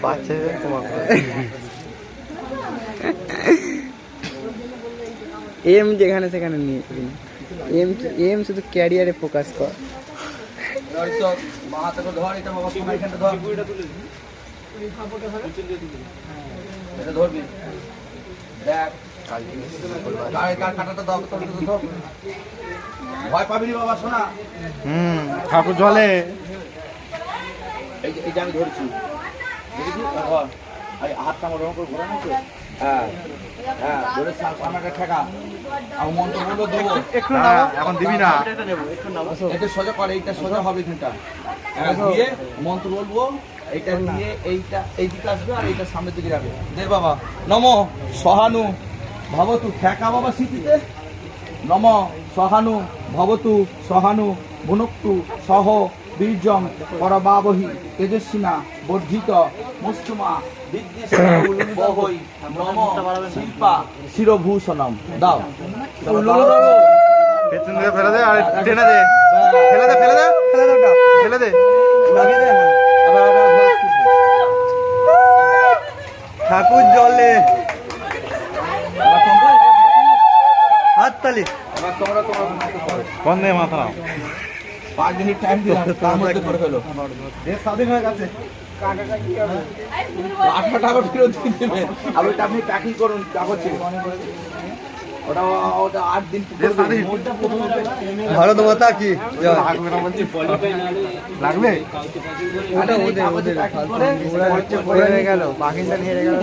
বাচ্চাদের তোমাকে এম যেখানে সেখানে নিয়ে এম এম শুধু ক্যারিয়ারে ফোকাস কর। ধরবি দেখ ভয় পাবি বাবা শোনা। ঠাকুর জলে এই যে আমি ধরেছি দেখেছি হাতটা আমার ওরকম করে ঘোরানো তো। হ্যাঁ হ্যাঁ ধরে সামনে ঠেকা আমার মন্ত্র বলবো দেবো একটু এখন দিবি না। এটা সোজা করে এইটা সোজা হবে কিন্তু দিয়ে মন্ত্র বলবো এইটা নিয়ে এইটা এইদিকে আসবে আর এইটা সামনের দিকে যাবে। দে বাবা নম সহানু ভবতু ঠেকা বাবা স্মৃতিতে নম সহানু ভবতু সহানু ভুনক্তু সহ বীর্যং পরবাবহি তেজস্বিনা বর্ধিত মুষ্টুমা বিদ্যুৎ নম শিল্পা শিরভূষণম দাও। পেছন দিকে ফেলে দে আর টেনে দে, ফেলে দে ফেলে দে ফেলে দে ওটা ফেলে দে, লাগিয়ে দে। ঠাকুর জলে হাততালি তোমরা বন্ধে মাথা নাও। 5 মিনিট টাইম দিলাম তার মধ্যে করে ফেলো। দেশ স্বাধীন হয়ে গেছে। আঠাটা আবার ফেরত দিয়ে দেবে। আর ওইটা আপনি প্যাকিং করুন কাগজে। ওটা 8 দিন ভারত মাতা কি লাগবে? ওটা ওদের ওদের গেল পাকিস্তান হেরে গেল।